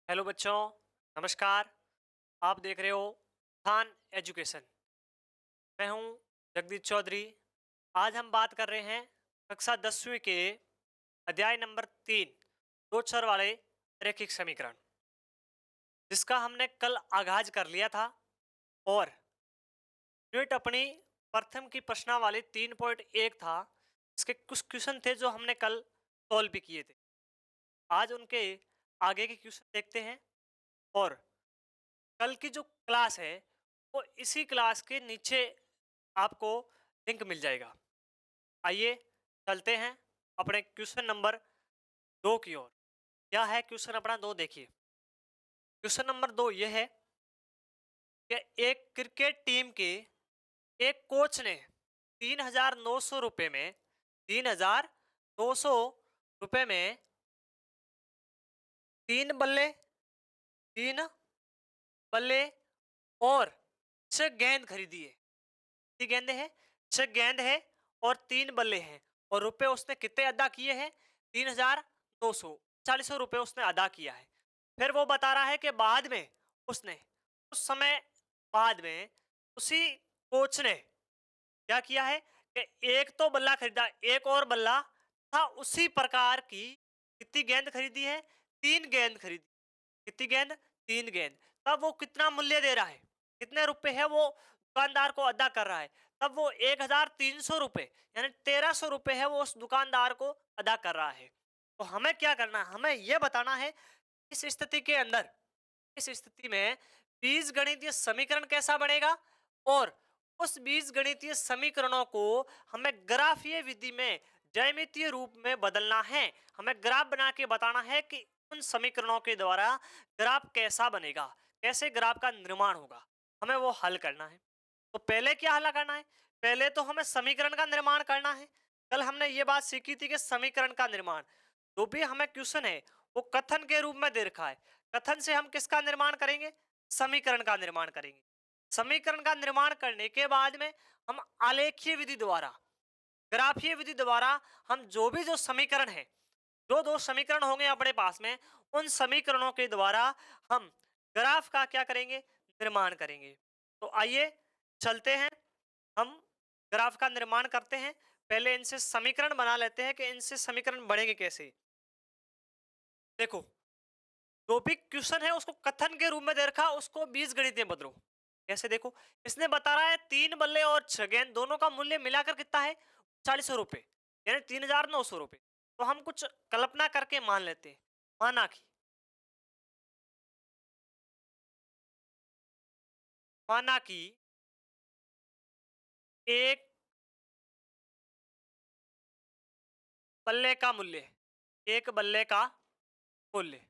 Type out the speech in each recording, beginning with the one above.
Hello बच्चों, नमस्कार। आप देख रहे हो खान एजुकेशन। मैं हूं जगदीश चौधरी। आज हम बात कर रहे हैं कक्षा 10वीं के अध्याय नंबर 3 दो चर वाले रैखिक समीकरण, जिसका हमने कल आगाज कर लिया था। और यूनिट अपनी प्रथम की प्रश्नावली 3.1 था। इसके कुछ क्वेश्चन थे जो हमने कल सॉल्व भी किए थे। आज उनके आगे के क्वेश्चन देखते हैं। और कल की जो क्लास है वो इसी क्लास के नीचे आपको लिंक मिल जाएगा। आइए चलते हैं अपने क्वेश्चन नंबर 2 की ओर। क्या है क्वेश्चन अपना 2? देखिए, क्वेश्चन नंबर 2 ये है कि एक क्रिकेट टीम के एक कोच ने 3,900 रुपए में 3,900 रुपए में तीन बल्ले तीन बल्ले और छह गेंद खरीदी है। कितनी गेंदें हैं? छह गेंद है और तीन बल्ले हैं। और रुपए उसने कितने अदा किए हैं? 3,900 40 रुपए उसने अदा किया है। फिर वो बता रहा है कि बाद में उसने उस समय बाद में उसी कोच ने क्या किया है कि एक तो बल्ला खरीदा, एक और बल्ला था उसी प्रकार की। कितनी गेंद खरीदी है? तीन गेंद खरीदी। कितनी गेंद? तीन गेंद। तब वो कितना मूल्य दे रहा है? कितने रुपए है वो दुकानदार को अदा कर रहा है? तब वो 1,300 रुपए यानी 1,300 रुपए है वो उस दुकानदार को अदा कर रहा है। तो हमें क्या करना है? हमें यह बताना है इस स्थिति के अंदर, इस स्थिति में बीज गणितीय समीकरण कैसा बनेगा। और उस बीज गणितीय समीकरणों को हमें ग्राफीय विधि में ज्यामितीय रूप में बदलना है। हमें ग्राफ बना के बताना है कि उन समीकरणों के द्वारा ग्राफ कैसा बनेगा, कैसे ग्राफ का निर्माण होगा, हमें वो हल करना है। तो पहले क्या हल करना है? पहले तो हमें समीकरण का निर्माण करना है। कल हमने ये बात सीखी थी कि समीकरण का निर्माण जो भी हमें क्वेश्चन है वो कथन के रूप में दे रखा है। कथन से हम किसका निर्माण करेंगे? समीकरण का निर्माण करेंगे। समीकरण का निर्माण करने के बाद में हम आलेखीय विधि द्वारा, ग्राफीय विधि द्वारा हम जो समीकरण है, जो दो समीकरण होंगे अपने पास में, उन समीकरणों के द्वारा हम ग्राफ का क्या करेंगे? निर्माण करेंगे। तो आइए चलते हैं, हम ग्राफ का निर्माण करते हैं। पहले इनसे समीकरण बना लेते हैं कि इनसे समीकरण बनेंगे कैसे। देखो, जो भी क्वेश्चन है उसको कथन के रूप में दे रखा, उसको बीजगणित में बदलो। कैसे? देखो, इसने बता रहा है तीन बल्ले और छह गेंद दोनों का मूल्य मिलाकर कितना है? 40 रुपए यानी 3,900 रुपए। तो हम कुछ कल्पना करके मान लेते हैं। माना कि एक बल्ले का मूल्य, एक बल्ले का मूल्य,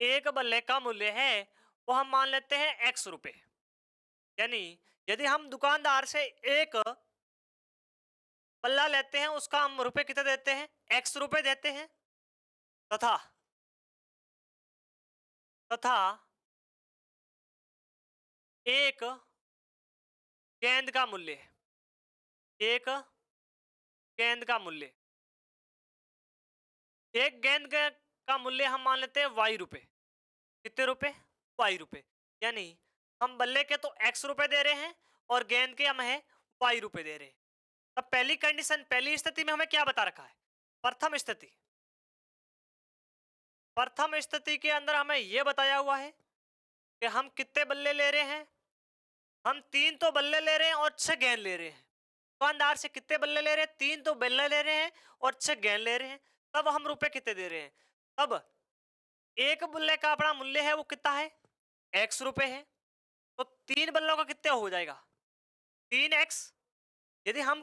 एक बल्ले का मूल्य है वो हम मान लेते हैं एक्स रुपए। यानी यदि हम दुकानदार से एक बल्ला लेते हैं उसका हम रुपए कितने देते हैं? एक्स रुपए देते हैं। तथा तथा एक गेंद का मूल्य, एक गेंद का मूल्य, एक गेंद का मूल्य हम मान लेते हैं वाई रुपए। कितने रुपए? वाई रुपए। यानी हम बल्ले के तो एक्स रुपए दे रहे हैं और गेंद के हम है वाई रुपए दे रहे हैं। अब पहली कंडीशन, पहली स्थिति में हमें क्या बता रखा है? प्रथम स्थिति, प्रथम स्थिति के अंदर हमें यह बताया हुआ है कि हम कितने बल्ले ले रहे हैं? हम तीन तो बल्ले ले रहे हैं और छह गेंद ले रहे हैं। दुकानदार से कितने बल्ले ले रहे हैं? तीन तो बल्ले ले रहे हैं और छह गेंद ले रहे हैं। तब हम रुपए कितने दे रहे हैं? तब एक बल्ले का अपना मूल्य है वो कितना है? एक्स रुपए है। तो तीन बल्लों का कितना हो जाएगा? 3x। यदि हम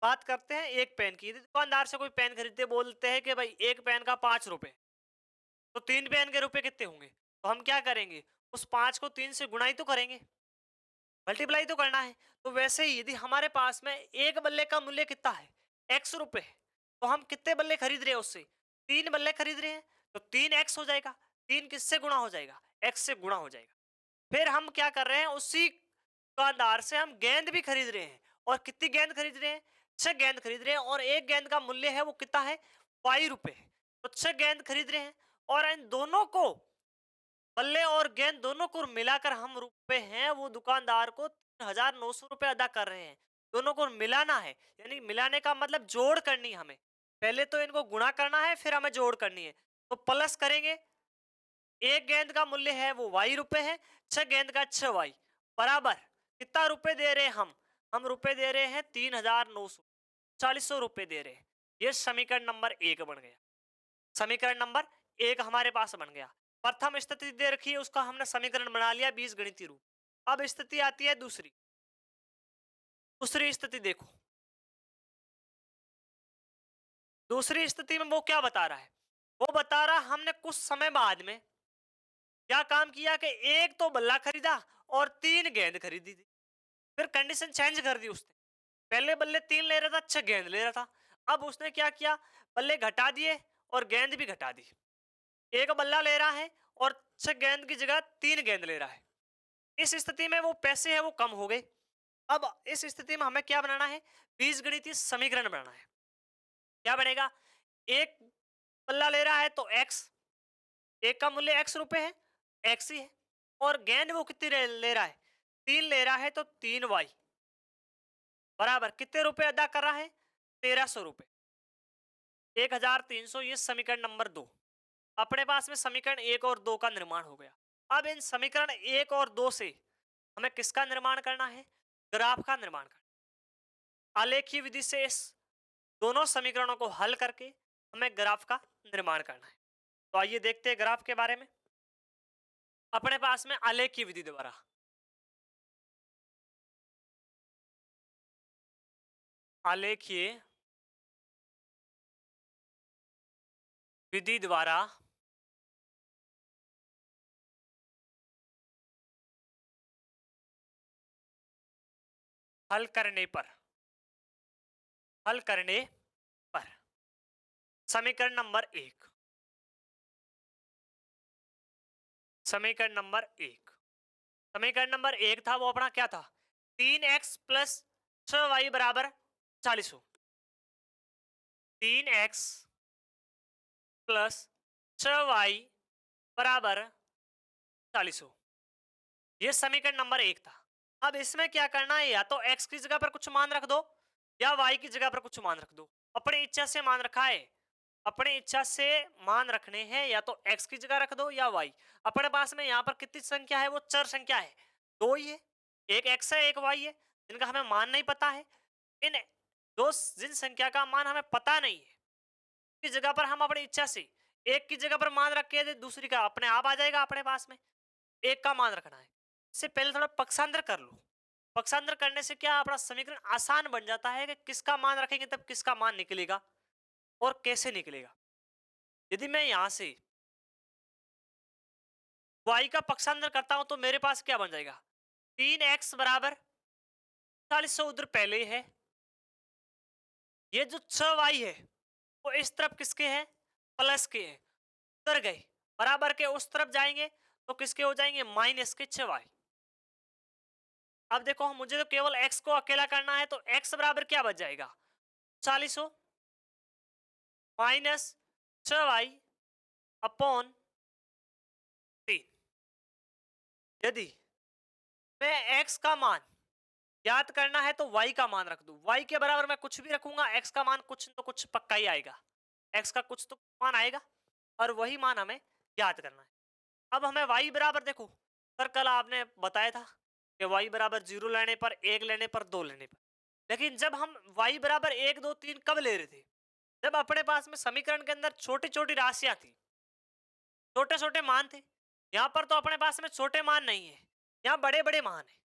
बात करते हैं एक पेन की, यदि दुकानदार से कोई पेन खरीदते बोलते हैं कि भाई एक पेन का 5 रुपए, तो तीन पेन के रुपए कितने होंगे? तो हम क्या करेंगे? उस पांच को तीन से गुणा ही तो करेंगे, मल्टीप्लाई तो करना है। तो वैसे ही यदि हमारे पास में एक बल्ले का मूल्य कितना है? एक्स रुपए है, तो हम कितने बल्ले खरीद रहे हैं उससे? तीन बल्ले खरीद रहे हैं। तो 3x हो जाएगा। तीन किससे गुणा हो जाएगा? एक्स से गुणा हो जाएगा। फिर हम क्या कर रहे हैं? उसी दुकानदार से हम गेंद भी खरीद रहे हैं। और कितनी गेंद खरीद रहे हैं? छह गेंद खरीद रहे हैं और एक गेंद का मूल्य है वो कितना है? वाई रुपए है। तो छह गेंद खरीद रहे हैं और इन दोनों को, बल्ले और गेंद दोनों को मिलाकर हम रुपए हैं वो दुकानदार को 3,900 रुपए अदा कर रहे हैं। दोनों को मिलाना है, यानी मिलाने का मतलब जोड़ करनी है हमें। पहले तो इनको गुणा करना है, फिर हमें जोड़ करनी है। तो प्लस करेंगे, एक गेंद का मूल्य है वो वाई रुपए है, 6 गेंद का 6 वाई बराबर कितना रुपए दे रहे हैं हम रुपए दे रहे हैं 3,900, 4,400 रुपए दे रहे हैं। ये समीकरण नंबर 1 बन गया। समीकरण नंबर 1 हमारे पास बन गया। प्रथम स्थिति दे रखी है, उसका हमने समीकरण बना लिया बीजगणितीय रूप। अब स्थिति आती है दूसरी। दूसरी स्थिति देखो, दूसरी स्थिति में वो क्या बता रहा है, वो बता रहा हमने कुछ समय बाद में क्या काम किया कि एक तो बल्ला खरीदा और 3 गेंद खरीदी थी। फिर कंडीशन चेंज कर दी उसने। पहले बल्ले 3 ले रहा था, 6 गेंद ले रहा था। अब उसने क्या किया, बल्ले घटा दिए और गेंद भी घटा दी। एक बल्ला ले रहा है और 6 गेंद की जगह 3 गेंद ले रहा है। इस स्थिति में वो पैसे है वो कम हो गए। अब इस स्थिति में हमें क्या बनाना है, बीजगणितीय समीकरण बनाना है। क्या बनेगा, एक बल्ला ले रहा है तो x, एक का मूल्य x रुपए है, x ही है, और गेंद वो कितनी ले रहा है, 3 ले रहा है तो 3y बराबर कितने रुपए अदा कर रहा है, 1,300 रुपए, 1,300। ये समीकरण नंबर 2। अपने पास में समीकरण 1 और 2 का निर्माण हो गया। अब इन समीकरण 1 और 2 से हमें किसका निर्माण करना है, ग्राफ का निर्माण करना। आलेखीय विधि से इस दोनों समीकरणों को हल करके हमें ग्राफ का निर्माण करना है। तो आइए देखते हैं ग्राफ के बारे में। अपने पास में आलेखीय विधि द्वारा, आलेखीय विधि द्वारा हल करने पर, हल करने पर समीकरण नंबर 1, समीकरण नंबर 1, समीकरण नंबर 1 था वो अपना क्या था, 3x प्लस 6y बराबर 40 हो। 3x प्लस 6y बराबर 40 हो। ये समीकरण नंबर 1 था। अब इसमें क्या करना है, या तो x की जगह पर कुछ मान रख दो या y की जगह पर कुछ मान रख दो। अपनी इच्छा से मान रखा है, अपनी इच्छा से मान रखने हैं, या तो x की जगह रख दो या y। अपने पास में यहाँ पर कितनी संख्या है, वो चर संख्या है, 2 ही है, एक x है एक y है, जिनका हमें मान नहीं पता है। इन दो जिन संख्या का मान हमें पता नहीं है की जगह पर हम अपनी इच्छा से एक की जगह पर मान रख के दूसरी का अपने आप आ जाएगा। अपने पास में एक का मान रखना है, इससे पहले थोड़ा पक्षांतर कर लो। पक्षांतर करने से क्या अपना समीकरण आसान बन जाता है कि किसका मान रखेंगे तब किसका मान निकलेगा और कैसे निकलेगा। यदि मैं यहां से y का पक्षांतर करता हूं तो मेरे पास क्या बन जाएगा, 3x बराबर 40 उधर पहले ही है, ये जो 6y है वो इस तरफ किसके हैं, प्लस के हैं, उधर गए बराबर के उस तरफ जाएंगे तो किसके हो जाएंगे, माइनस के 6y। अब देखो मुझे तो केवल x को अकेला करना है, तो x बराबर क्या बच जाएगा, 40 माइनस 6y अपॉन 3। यदि मैं x का मान याद करना है तो y का मान रख दूं, y के बराबर मैं कुछ भी रखूंगा, x का मान कुछ तो कुछ पक्का ही आएगा, x का कुछ तो मान आएगा और वही मान हमें याद करना है। अब हमें y बराबर देखो, सर कल आपने बताया था कि y बराबर 0 लेने पर, 1 लेने पर, 2 लेने पर, लेकिन जब हम y बराबर 1 2 3 कब ले रहे थे, जब अपने पास में समीकरण के अंदर छोटी छोटी राशियां थी, छोटे छोटे मान थे। यहाँ पर तो अपने पास में छोटे मान नहीं है, यहाँ बड़े बड़े मान है।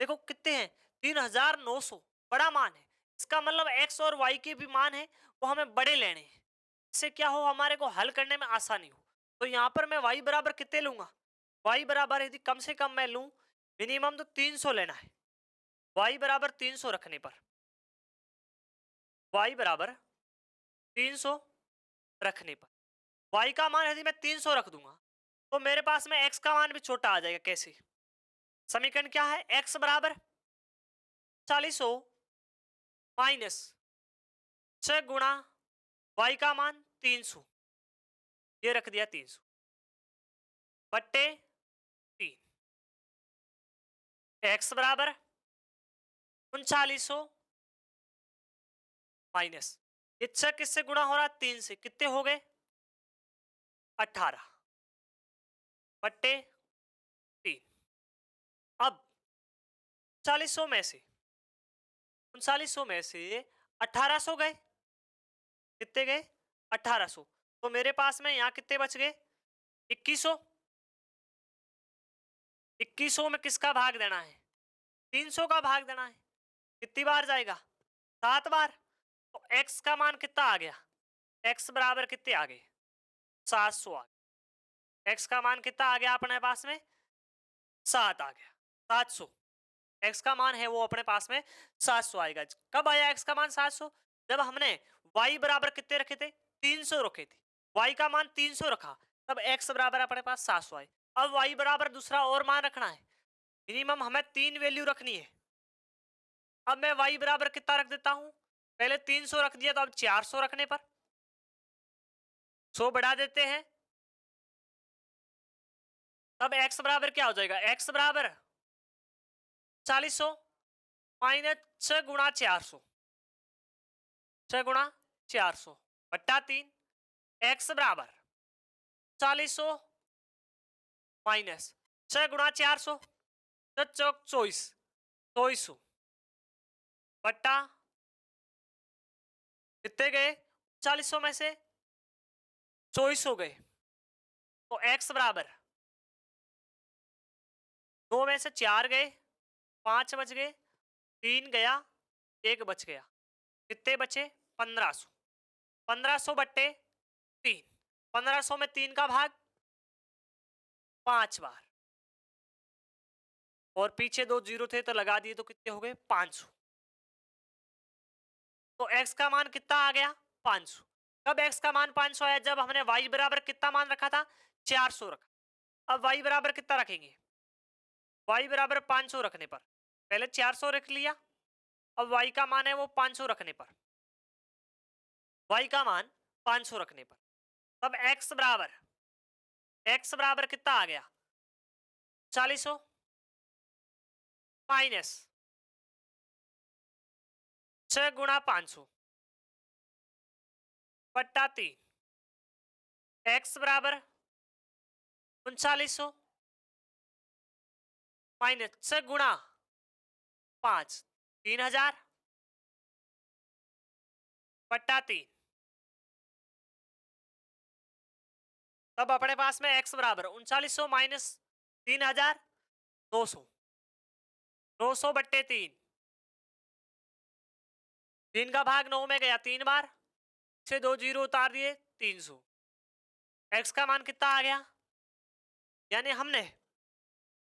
देखो कितने हैं, 3,900 बड़ा मान है। इसका मतलब x और y के भी मान है वो हमें बड़े लेने हैं, इससे क्या हो हमारे को हल करने में आसानी हो। तो यहाँ पर मैं y बराबर कितने लूंगा, y बराबर यदि कम से कम मैं लूं, मिनिमम तो 300 लेना है। y बराबर 300 रखने पर, y बराबर 300 रखने पर, y का मान यदि मैं 300 रख दूंगा तो मेरे पास में x का मान भी छोटा आ जाएगा। कैसे, समीकरण क्या है, x बराबर 40 माइनस 6 गुणा y का मान 300, ये रख दिया 300 बट्टे 3। x बराबर 3900 माइनस ये 6 किससे गुणा हो रहा 3 से, कितने हो गए 18 बट्टे 3। अब 3900 में से 3900 में से 1800 गए, कितने गए 1800, तो मेरे पास में यहाँ कितने बच गए 2100। 2100 में किसका भाग देना है 300 का भाग देना है, कितनी बार जाएगा 7 बार। तो x का मान कितना आ गया, x बराबर कितने आ गए 700 आ गया। x का मान कितना आ गया अपने पास में 7 आ गया 700। x का मान है वो अपने पास में 700 आएगा। कब आया x का मान 700, जब हमने y बराबर कितने रखे थे 300 रखे थे, y का मान 300 रखा तब x बराबर अपने पास 700 आए। अब y बराबर दूसरा और मान रखना है, मिनिमम हमें 3 वैल्यू रखनी है। अब मैं y बराबर कितना रख देता हूं, पहले 300 रख दिया तो अब 400 रखने पर 100 बढ़ा देते हैं, तब x बराबर क्या हो जाएगा, x बराबर 4000 माइनस 6 गुणा 400, 6 गुणा 400 बट्टा 3। x बराबर 4000 माइनस 6 गुणा 400 चौक 24 2400 बट्टा कितने गए 4000 में से 2400 गए, तो x बराबर 2 में से 4 गए 5 बच गए 3 गया 1 बच गया, कितने बचे 1500। 1500 बट्टे 3, 1500 में 3 का भाग 5 बार और पीछे 2 जीरो थे तो लगा दिए तो कितने हो गए 500। तो x का मान कितना आ गया 500। कब x का मान 500 आया, जब हमने y बराबर कितना मान रखा था 400 रखा। अब y बराबर कितना रखेंगे, y बराबर 500 रखने पर पहले 400 रख लिया, अब y का मान है वो 500 रखने पर, y का मान 500 रखने पर तब x बराबर कितना आ गया 4000 माइनस 6 गुणा 500 बट्टा 3। x बराबर 3900 माइनस 6 गुणा 5 3000 बट्टा 3। तब अपने पास में x बराबर 3900 माइनस 3000 200, 200 बट्टे 3, 3 का भाग 9 में गया 3 बार से 2 जीरो उतार दिए 300। x का मान कितना आ गया, यानी हमने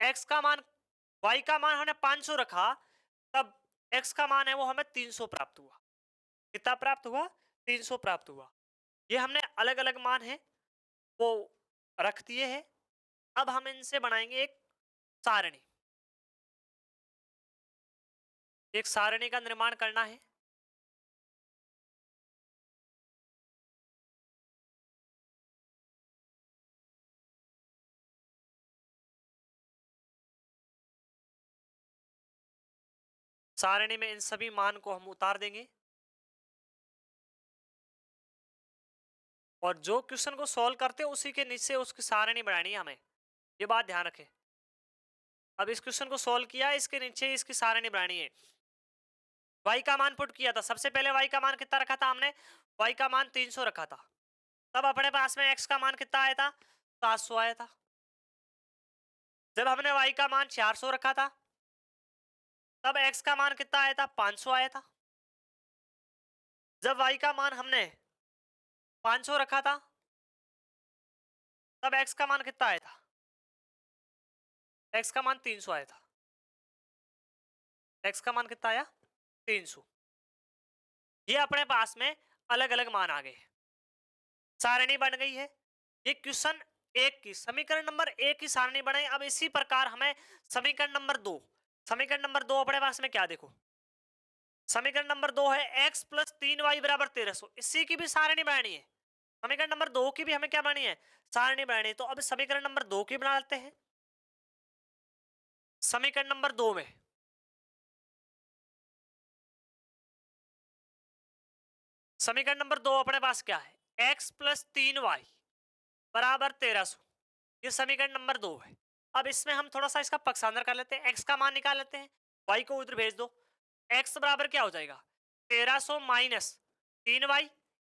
x का मान y का मान हमने 500 रखा तब x का मान है वो हमें 300 प्राप्त हुआ। कितना प्राप्त हुआ 300 प्राप्त हुआ। ये हमने अलग अलग मान है वो रख दिए हैं। अब हम इनसे बनाएंगे एक सारणी, एक सारणी का निर्माण करना है। सारणी में इन सभी मान को हम उतार देंगे और जो क्वेश्चन को सॉल्व करते हैं उसी के नीचे उसकी सारणी बनानी है हमें, ये बात ध्यान रखें। अब इस क्वेश्चन को सॉल्व किया, इसके नीचे इसकी सारणी बनानी है। y का मान पुट किया था, सबसे पहले y का मान कितना रखा था हमने, y का मान 300 रखा था, तब अपने पास में x का मान कितना आया था 700 आया था। जब हमने y का मान 400 रखा था तब x का मान कितना आया था 500 आया था। जब y का मान हमने 500 रखा था तब x का मान कितना आया था, x का मान 300 आया था। x का मान कितना आया 300। ये अपने पास में अलग अलग मान आ गए, सारणी बन गई है। ये क्वेश्चन एक की समीकरण नंबर एक की सारणी बनाई। अब इसी प्रकार हमें समीकरण नंबर 2, समीकरण नंबर 2 अपने पास में क्या देखो, समीकरण नंबर 2 है x प्लस 3y बराबर 1300, इसी की भी सारणी बनानी है। समीकरण नंबर 2 की भी हमें क्या बनानी है, सारणी बनानी है। तो अब समीकरण नंबर 2 की बना लेते हैं। समीकरण नंबर 2 में समीकरण नंबर 2 अपने पास क्या है, x प्लस 3y बराबर 1300। ये समीकरण नंबर 2 है। अब इसमें हम थोड़ा सा इसका पक्षांतर कर लेते हैं, x का मान निकाल लेते हैं, y को उधर भेज दो। x बराबर क्या हो जाएगा, 1300 माइनस 3y,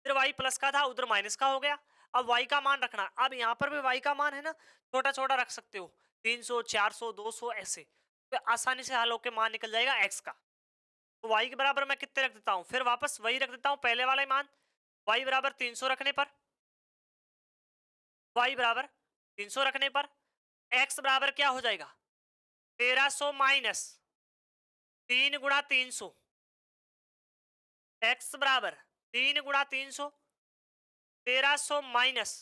इधर y प्लस का था उधर माइनस का हो गया। अब y का मान रखना, अब यहाँ पर भी y का मान है ना, छोटा छोटा रख सकते हो, 300 400 200 ऐसे, तो आसानी से हल होकर मान निकल जाएगा x का। तो y के बराबर मैं कितने रख देता हूँ, फिर वापस वही रख देता हूँ पहले वाला ही मान, y बराबर 300 रखने पर, y बराबर 300 रखने पर x बराबर क्या हो जाएगा, 1300 माइनस 3 × 300, x बराबर 3 × 300, 1300 माइनस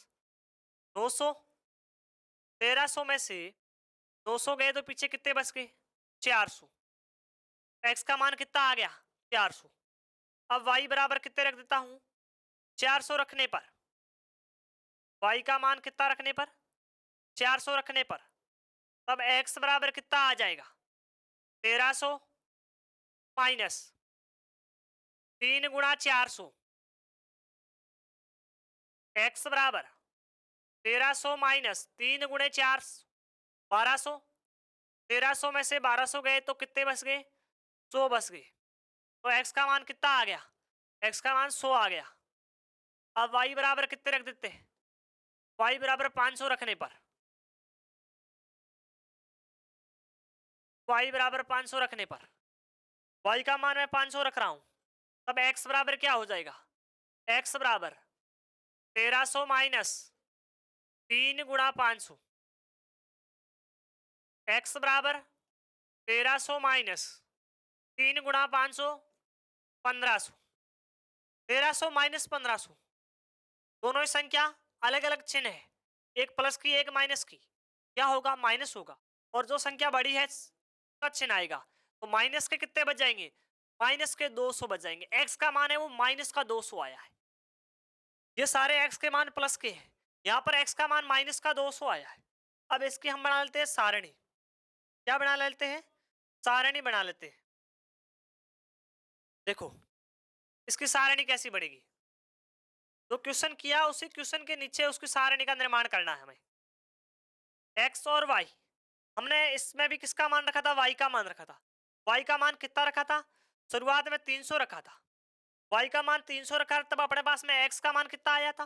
200, 1300 में से 200 गए तो पीछे कितने बच गए, 400। x का मान कितना आ गया, 400। अब y बराबर कितने रख देता हूं, 400 रखने पर, y का मान कितना रखने पर, 400 रखने पर, तब x बराबर कितना आ जाएगा, 1300 माइनस 3 × 400, x बराबर 1300 माइनस 3 × 4 1200, 1300 में से 1200 गए तो कितने बच गए, 100 बच गए। तो x का मान कितना आ गया, x का मान 100 आ गया। अब y बराबर कितने रख देते हैं, y बराबर 500 रखने पर, y बराबर 500 रखने पर, y का मान मैं 500 रख रहा हूं, तब x बराबर क्या हो जाएगा, x बराबर 1300 माइनस 3 × 500, x बराबर 1300 माइनस 3 × 500 1500, 1300 माइनस 1500, दोनों ही संख्या अलग अलग चिन्ह है, एक प्लस की एक माइनस की, क्या होगा, माइनस होगा। और जो संख्या बड़ी है उसका चिन्ह आएगा, तो माइनस के कितने बच जाएंगे, माइनस के 200 बच जाएंगे। x का मान है वो माइनस का 200 आया है, ये सारे x के मान प्लस के हैं, यहाँ पर x का मान माइनस का 200 आया है। अब इसकी हम बना लेते हैं सारणी, क्या बना लेते हैं, सारणी बना लेते हैं। देखो इसकी सारणी कैसी बनेगी, जो क्वेश्चन किया उसी क्वेश्चन के नीचे उसकी सारणी का निर्माण करना है हमें। x और y, हमने इसमें भी किसका मान रखा था, y का मान रखा था। y का मान कितना रखा था, शुरुआत में 300 रखा था, y का मान 300 रखा, तब अपने पास में x का मान कितना आया था,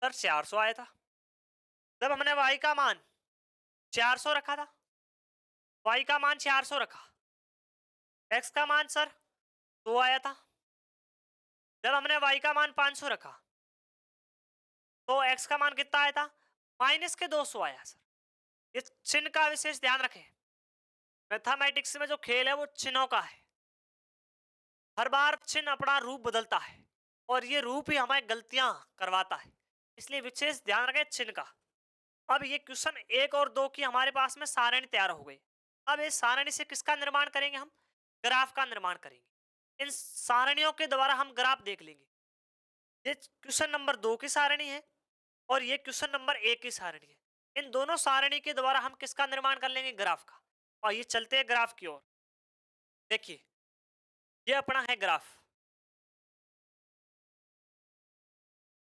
सर 400 आया था। जब हमने y का मान 400 रखा था, y का मान 400 रखा, x का मान सर 2 आया था। जब हमने y का मान 500 रखा तो x का मान कितना आया था, माइनस के 200 आया। सर ये चिन्ह का विशेष ध्यान रखें, मैथमेटिक्स में जो खेल है वो चिन्हों का है, हर बार चिन्ह अपना रूप बदलता है और ये रूप ही हमें गलतियां करवाता है, इसलिए विशेष ध्यान रखें चिन्ह का। अब ये क्वेश्चन 1 और 2 की हमारे पास में सारणी तैयार हो गई। अब इस सारणी से किसका निर्माण करेंगे, हम ग्राफ का निर्माण करेंगे। इन सारणियों के द्वारा हम ग्राफ देख लेंगे। ये क्वेश्चन नंबर 2 की सारणी है और ये क्वेश्चन नंबर 1 की सारणी है। इन दोनों सारणी के द्वारा हम किसका निर्माण कर लेंगे, ग्राफ का। और ये चलते हैं ग्राफ की ओर। देखिए ये अपना है ग्राफ,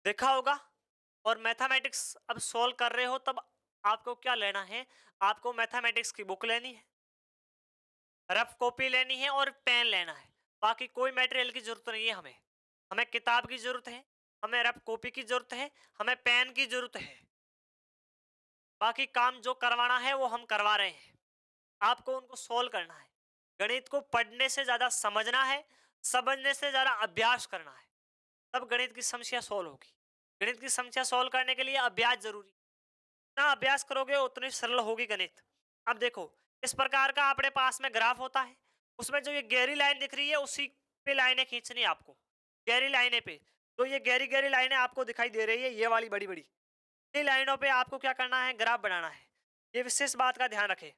देखा होगा। और मैथमेटिक्स अब सॉल्व कर रहे हो तब आपको क्या लेना है, आपको मैथमेटिक्स की बुक लेनी है, रफ कॉपी लेनी है और पेन लेना है। बाकी कोई मटेरियल की जरूरत नहीं है, हमें हमें किताब की जरूरत है, हमें रफ कॉपी की जरूरत है, हमें पेन की जरूरत है। बाकी काम जो करवाना है वो हम करवा रहे हैं, आपको उनको सोल्व करना है। गणित को पढ़ने से ज्यादा समझना है, समझने से ज्यादा अभ्यास करना है, तब गणित की समस्या सोल्व होगी। गणित की समस्या सोल्व करने के लिए अभ्यास जरूरी, जितना अभ्यास करोगे उतनी सरल होगी गणित। अब देखो इस प्रकार का अपने पास में ग्राफ होता है, उसमें जो ये गहरी लाइन दिख रही है उसी पे लाइनें खींचनी है आपको, गहरी लाइनें पे। तो ये गहरी गहरी लाइनें आपको दिखाई दे रही है, ये वाली बड़ी बड़ी, इन लाइनों पे आपको क्या करना है, ग्राफ बनाना है। ये विशेष बात का ध्यान रखें।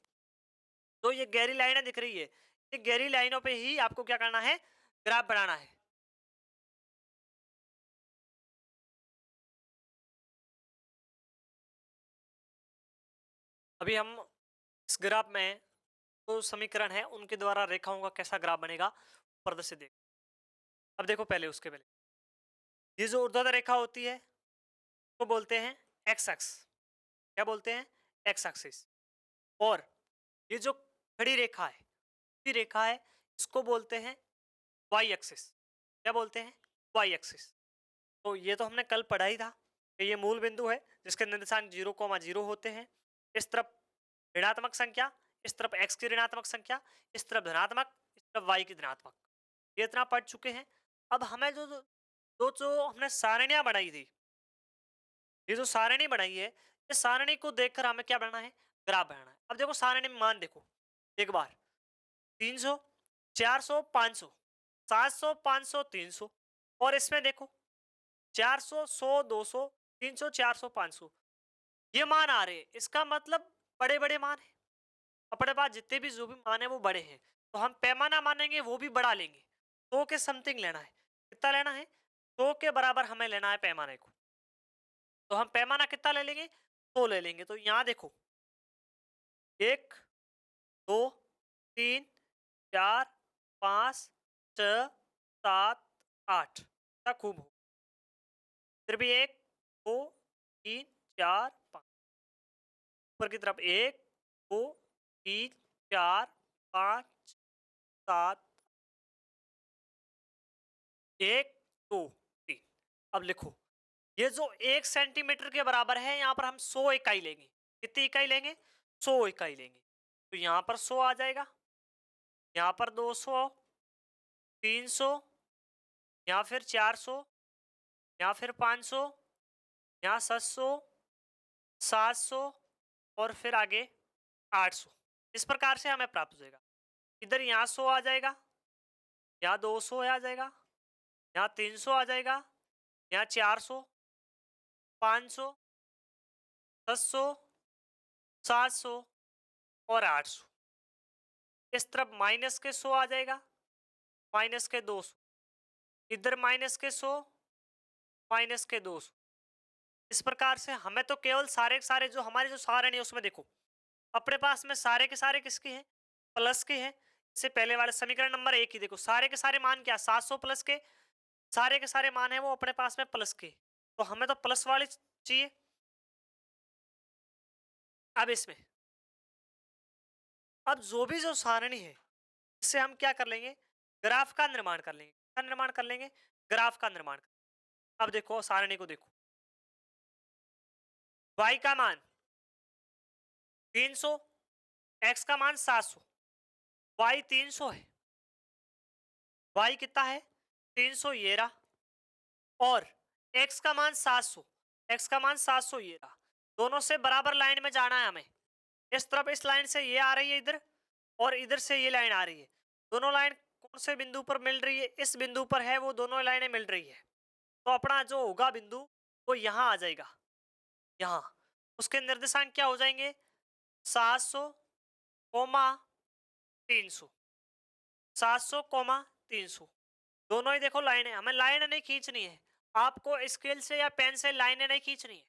तो ये गहरी लाइनें दिख रही है, ये गहरी लाइनों पे ही आपको क्या करना है, ग्राफ बनाना है। अभी हम इस ग्राफ में जो समीकरण है उनके द्वारा रेखाओं का कैसा ग्राफ बनेगा पर्दे से देख। अब देखो पहले उसके पहले ये जो ऊर्ध्वाधर रेखा होती है तो बोलते हैं एक्स एक्स। क्या बोलते हैं? X axis. और ये जो खड़ी रेखा है, ये रेखा है, इसको बोलते हैं वाई एक्सिस। क्या बोलते हैं? Y axis. तो ये तो हमने कल पढ़ा ही था कि ये मूल बिंदु है जिसके निर्देशांक 0,0 होते हैं। इस तरफ ऋणात्मक संख्या, इस तरफ x की ऋणात्मक संख्या, इस तरफ धनात्मक, इस तरफ y की धनात्मक। ये इतना पढ़ चुके हैं। अब हमें जो हमने सारणियां बनाई थी, ये जो सारणी बनाई है, इस सारणी को देखकर हमें क्या बनाना है? ग्राफ बनाना है। अब देखो सारणी में मान देखो एक बार, 300, 400, 500, 700, 500, 300। और इसमें देखो 400, 100, 200, 300, 400, 500, ये मान आ रहे हैं। इसका मतलब बड़े बड़े मान है। अपने पास जितने भी जो भी मान है वो बड़े हैं, तो हम पैमाना मानेंगे वो भी बड़ा लेंगे। 100 के समथिंग लेना है। कितना लेना है? 100 के बराबर हमें लेना है पैमाने को। तो हम पैमाना कितना ले लेंगे? 100 ले लेंगे। तो यहाँ देखो 1, 2, 3, 4, 5, 6, 7, 8 तक खूब हो। फिर भी 1, 2, 3, 4, 5 ऊपर की तरफ 1, 2, 3, 4, 5, 7, 1, 2, 3। अब लिखो ये जो 1 सेंटीमीटर के बराबर है, यहाँ पर हम 100 इकाई लेंगे। कितनी इकाई लेंगे? 100 इकाई लेंगे। तो यहाँ पर 100 आ जाएगा, यहाँ पर 200, 300, यहाँ फिर 400, यहाँ फिर 500, यहाँ 700, 700 और फिर आगे 800। इस प्रकार से हमें प्राप्त हो जाएगा। इधर यहाँ 100 आ जाएगा, यहाँ 200 आ जाएगा, यहाँ 300 आ जाएगा, यहाँ 400, 500, 700, 700 और 800। इस तरफ माइनस के 100 आ जाएगा, माइनस के 200, इधर माइनस के 100, माइनस के 200। इस प्रकार से हमें तो केवल सारे के सारे जो हमारे जो सारणी है उसमें देखो अपने पास में सारे के सारे किसके हैं? प्लस के हैं। इससे पहले वाले समीकरण नंबर 1 ही देखो, सारे के सारे मान क्या? 700 प्लस के सारे के सारे मान है वो अपने पास में प्लस के, तो हमें तो प्लस वाले चाहिए। अब इसमें अब जो सारणी है इससे हम क्या कर लेंगे? ग्राफ का निर्माण कर लेंगे। क्या निर्माण कर लेंगे? ग्राफ का निर्माण। अब देखो सारणी को देखो, y का मान 300, x का मान 700, y 300 है, y कितना है? 300 ये रहा, और x का मान 700, x का मान 700 ये रहा। दोनों से बराबर लाइन में जाना है हमें। इस तरफ इस लाइन से ये आ रही है इधर, और इधर से ये लाइन आ रही है। दोनों लाइन कौन से बिंदु पर मिल रही है? इस बिंदु पर है, वो दोनों लाइनें मिल रही है। तो अपना जो होगा बिंदु वो यहाँ आ जाएगा, यहाँ। उसके निर्देशांक क्या हो जाएंगे? 700, 300, 700, 300। दोनों ही देखो लाइन है, हमें लाइन नहीं खींचनी है। आपको स्केल से या पेन से लाइनें नहीं खींचनी है,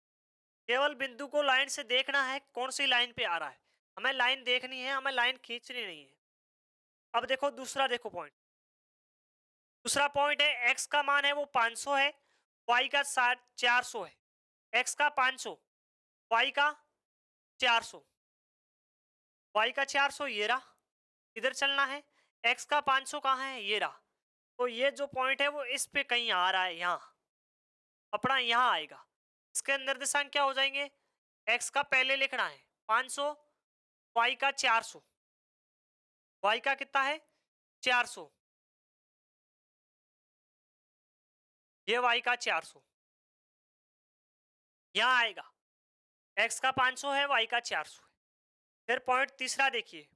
केवल बिंदु को लाइन से देखना है कौन सी लाइन पे आ रहा है। हमें लाइन देखनी है, हमें लाइन खींचनी नहीं है। अब देखो दूसरा, देखो पॉइंट, दूसरा पॉइंट है x का मान है वो 500 है, y का 400 है। x का 500, y का 400, y का 400 ये रहा, इधर चलना है। x का 500 कहाँ है? ये रहा। तो ये जो पॉइंट है वो इस पे कहीं आ रहा है, यहाँ अपना यहाँ आएगा। इसके निर्देशांक क्या हो जाएंगे? x का पहले लिखना है 500, y का 400, y का कितना है? 400, ये y का 400 यहाँ आएगा। x का 500 है, y का 400 है। फिर पॉइंट तीसरा देखिए,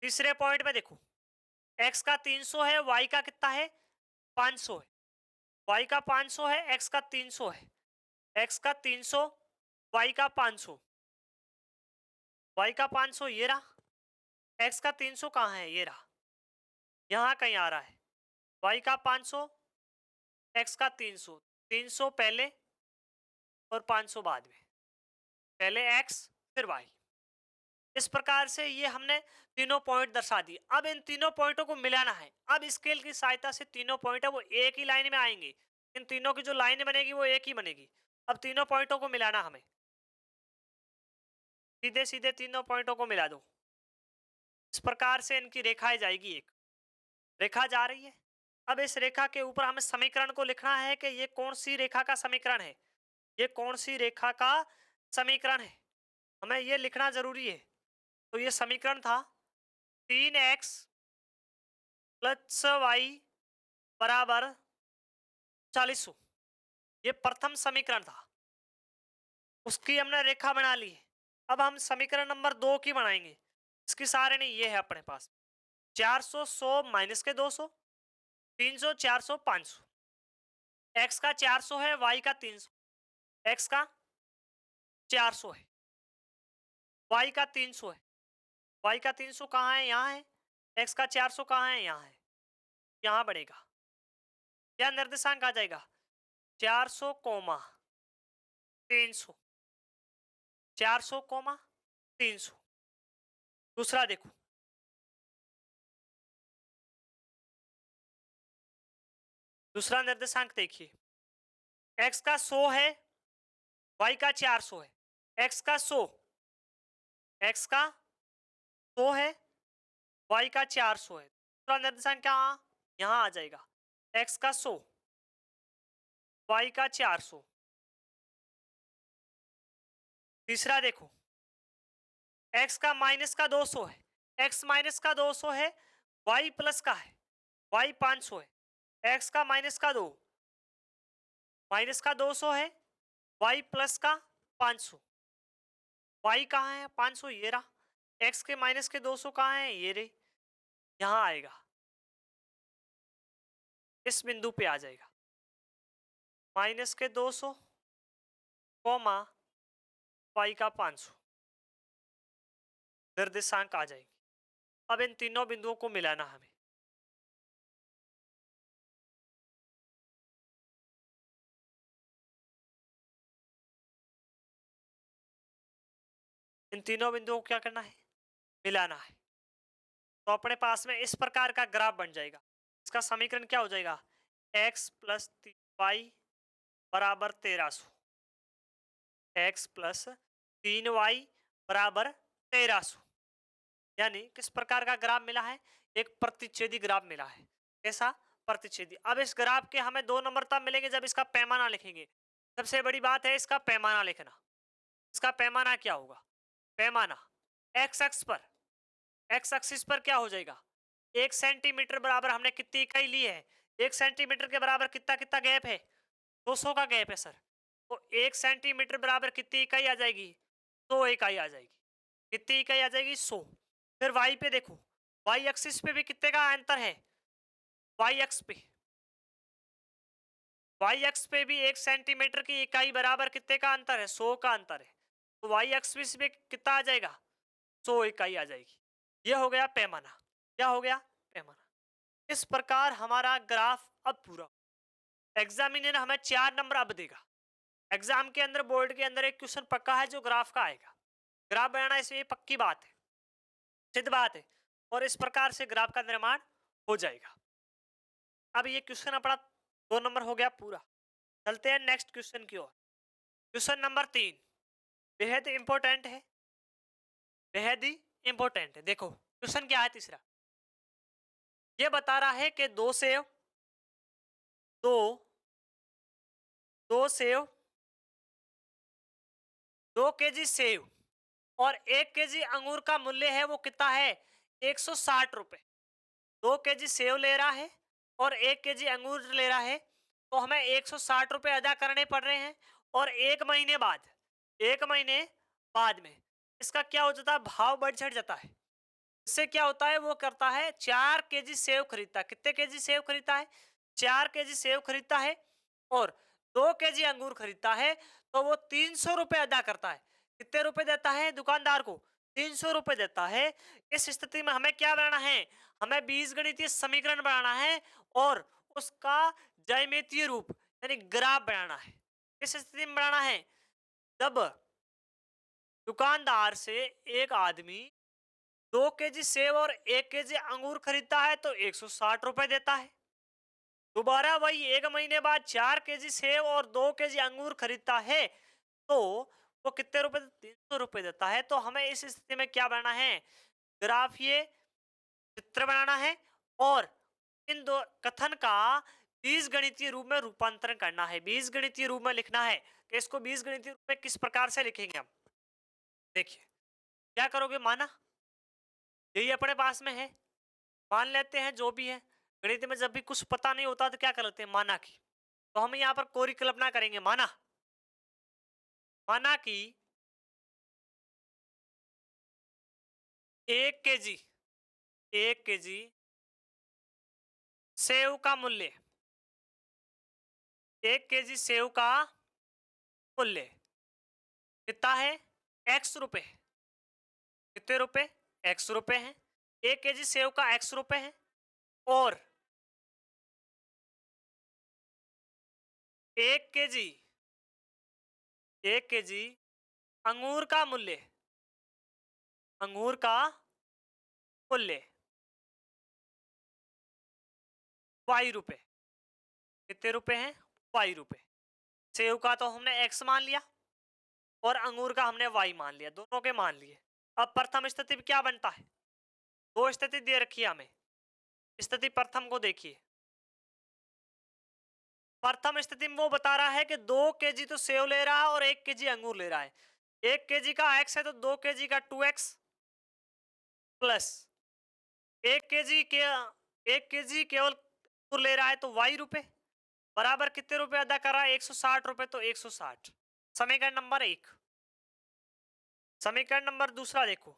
तीसरे पॉइंट में देखो x का 300 है, y का कितना है? 500 है। y का 500 है, x का 300 है। x का 300, y का 500, y का 500 ये रहा, x का 300 कहाँ है? ये रहा, यहाँ कहीं आ रहा है। y का 500, x का 300, 300 पहले और 500 बाद में। पहले x फिर y। इस प्रकार से ये हमने तीनों पॉइंट दर्शा दिए। अब इन तीनों पॉइंटों को मिलाना है। अब स्केल की सहायता से तीनों पॉइंट है वो एक ही लाइन में आएंगे। इन तीनों की जो लाइन बनेगी वो एक ही बनेगी। अब तीनों पॉइंटों को मिलाना हमें, सीधे सीधे तीनों पॉइंटों को मिला दो। इस प्रकार से इनकी रेखाएं जाएगी, एक रेखा जा रही है। अब इस रेखा के ऊपर हमें समीकरण को लिखना है कि ये कौन सी रेखा का समीकरण है, ये कौन सी रेखा का समीकरण है, हमें ये लिखना जरूरी है। तो ये समीकरण था 3x प्लस वाई बराबर 40। ये प्रथम समीकरण था, उसकी हमने रेखा बना ली है। अब हम समीकरण नंबर 2 की बनाएंगे। इसकी सारणी ये है अपने पास, 400 100 माइनस के 200, 300 400 500। x का 400 है, y का 300, x का 400 है, y का 300 है। y का 300 कहाँ है, यहाँ है। x का 400 कहाँ है, यहाँ है। यहाँ बढ़ेगा, क्या निर्देशांक आ जाएगा, 400 कोमा 300, 400 कोमा 300। दूसरा देखो, दूसरा निर्देशांक देखिए, x का 100 है, y का 400 है। x का 100, x का 100 है, y का 400 है। दूसरा निर्देशांक क्या यहाँ आ जाएगा, x का 100, y का 400। तीसरा देखो, x का माइनस का 200 है, x माइनस का 200 है, y प्लस का है, y 500 है। x का माइनस का 2, माइनस का 200 है, y प्लस का 500। y कहाँ है, 500 ये रहा। x के माइनस के 200 कहाँ है, ये रे, यहाँ आएगा, इस बिंदु पे आ जाएगा। माइनस के 200 कोमा y का 500 निर्देशांक आ जाएगी। अब इन तीनों बिंदुओं को मिलाना हमें। इन तीनों बिंदुओं को क्या करना है, मिलाना है। तो अपने पास में इस प्रकार का ग्राफ बन जाएगा। इसका समीकरण क्या हो जाएगा, x प्लस वाई बराबर 1300, x प्लस 3y बराबर 1300। यानी किस प्रकार का ग्राफ मिला है, एक प्रतिच्छेदी ग्राफ मिला है। कैसा, प्रतिच्छेदी। अब इस ग्राफ के हमें 2 नंबर तब मिलेंगे जब इसका पैमाना लिखेंगे। सबसे बड़ी बात है इसका पैमाना लिखना। इसका पैमाना क्या होगा, पैमाना x अक्ष पर, x एक्सिस पर क्या हो जाएगा, 1 सेंटीमीटर बराबर हमने कितनी इकाई ली है, 1 सेंटीमीटर के बराबर कितना कितना गैप है, 200 का गैप है सर। तो 1 सेंटीमीटर बराबर कितनी इकाई आ जाएगी, 100 इकाई आ जाएगी। कितनी इकाई आ जाएगी, 100। फिर y पे देखो, y एक्सिस पे भी कितने का अंतर है, y एक्स पे, y एक्स पे भी 1 सेंटीमीटर की इकाई बराबर कितने का अंतर है, 100 का अंतर है। तो y एक्सिस पे कितना आ जाएगा, 100 इकाई आ जाएगी। ये हो गया पैमाना। क्या हो गया, पैमाना। इस प्रकार हमारा ग्राफ अब पूरा। एग्जामिनर हमें 4 नंबर अब देगा। एग्जाम के अंदर, बोर्ड के अंदर एक क्वेश्चन पक्का है जो ग्राफ का आएगा। ग्राफ बनाना इसमें पक्की बात है, सिद्ध बात है। और इस प्रकार से ग्राफ का निर्माण हो जाएगा। अब ये क्वेश्चन अपना 2 नंबर हो गया पूरा। चलते हैं नेक्स्ट क्वेश्चन की ओर। क्वेश्चन नंबर 3 बेहद इंपॉर्टेंट है, बेहद ही इंपॉर्टेंट है। देखो क्वेश्चन क्या है तीसरा, ये बता रहा है कि दो दो सेव 2 केजी सेव और 1 केजी अंगूर का मूल्य है वो कितना है, 160 रुपए। 2 केजी सेव ले रहा है और 1 केजी अंगूर ले रहा है, तो हमें 160 रुपए अदा करने पड़ रहे हैं। और 1 महीने बाद, 1 महीने बाद में इसका क्या हो जाता है, भाव बढ़ चढ़ जाता है। इससे क्या होता है, वो करता है 4 केजी सेव खरीदता है। कितने केजी सेव खरीदता है, 4 केजी सेव खरीदता है और 2 केजी अंगूर खरीदता है, तो वो 300 रुपए अदा करता है। कितने रुपए देता है दुकानदार को, 300 रुपए देता है। इस स्थिति में हमें क्या बनाना है, हमें बीजगणितीय समीकरण बनाना है और उसका ज्यामितीय रूप यानी ग्राफ बनाना है। किस स्थिति में बनाना है, जब दुकानदार से एक आदमी 2 केजी सेब और 1 केजी अंगूर खरीदता है तो 160 रुपए देता है। दोबारा वही 1 महीने बाद 4 केजी सेब और 2 केजी अंगूर खरीदता है तो वो कितने रुपए? 300 रुपए देता है। तो हमें इस स्थिति में क्या बनाना है? ग्राफ, ये चित्र बनाना है और इन दो कथन का बीजगणितीय रूप में रूपांतरण करना है। बीजगणितीय रूप में लिखना है कि इसको बीजगणितीय रूप में किस प्रकार से लिखेंगे हम। देखिए क्या करोगे, माना यही अपने पास में है, मान लेते हैं जो भी है। गणित में जब भी कुछ पता नहीं होता तो क्या कर लेते हैं, माना की। तो हम यहाँ पर कोरी कल्पना करेंगे, माना माना कि 1 केजी 1 केजी सेव का मूल्य 1 केजी सेव का मूल्य कितना है? एक्स रुपए। कितने रुपए? एक्स रुपए है। 1 केजी सेव का एक्स रुपए है और 1 केजी 1 केजी अंगूर का मूल्य, अंगूर का मूल्य वाई रुपए। कितने रुपए हैं? वाई रुपए। सेव का तो हमने एक्स मान लिया और अंगूर का हमने वाई मान लिया, दोनों के मान लिए। अब प्रथम स्थिति में क्या बनता है? दो स्थिति दे रखी है हमें। स्थिति प्रथम को देखिए। प्रथम स्थिति में वो बता रहा है कि 2 केजी तो सेव ले रहा है और 1 केजी अंगूर ले रहा है। 1 केजी का एक्स है तो 2 केजी का 2x प्लस 1 केजी के 1 केजी केवल अंगूर ले रहा है तो वाई रुपए बराबर कितने रुपए अदा कर रहा है? 160 रुपए। तो 160 समीकरण नंबर 1। समीकरण नंबर दूसरा देखो,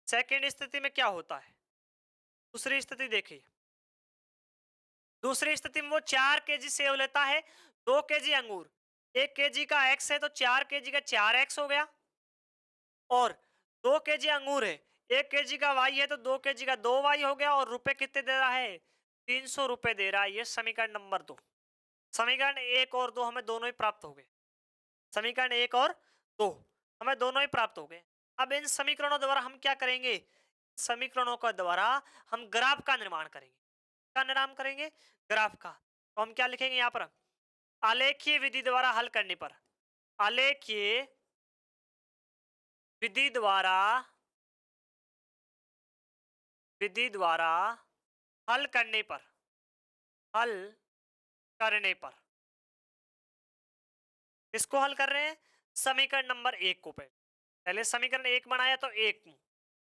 सेकेंड स्थिति में क्या होता है। दूसरी स्थिति देखिए। दूसरी स्थिति में वो 4 केजी सेव लेता है, 2 केजी अंगूर। 1 केजी का एक्स है तो 4 केजी का 4x हो गया और 2 केजी अंगूर है, 1 केजी का वाई है तो 2 केजी का 2y हो गया और रुपए कितने दे रहा है? 300 रुपए दे रहा है। ये समीकरण नंबर 2। समीकरण 1 और 2 हमें दोनों ही प्राप्त हो गए। समीकरण 1 और 2 हमें दोनों ही प्राप्त हो गए। अब इन समीकरणों द्वारा हम क्या करेंगे? समीकरणों का द्वारा हम ग्राफ का निर्माण करेंगे। का निर्माण करेंगे? ग्राफ का। तो हम क्या लिखेंगे यहाँ पर? आलेखीय विधि द्वारा हल करने पर, आलेखीय विधि द्वारा हल करने पर, हल करने पर इसको हल कर रहे हैं समीकरण नंबर 1 को। पहले समीकरण 1 बनाया तो 1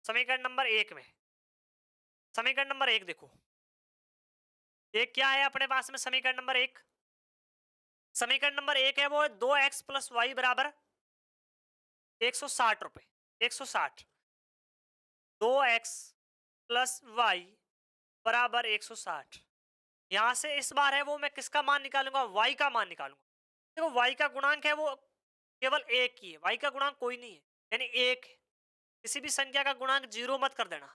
समीकरण नंबर 1 में, समीकरण नंबर 1 देखो, एक क्या है अपने पास में? समीकरण नंबर 1, समीकरण नंबर 1 है वो 2x प्लस वाई बराबर 160 रुपए। 160 2x प्लस वाई बराबर 160। यहां से इस बार है वो मैं किसका मान निकालूंगा? y का मान निकालूंगा। देखो y का गुणांक है वो केवल एक ही है, y का गुणांक कोई नहीं है, यानी एक है। किसी भी संख्या का गुणांक जीरो मत कर देना।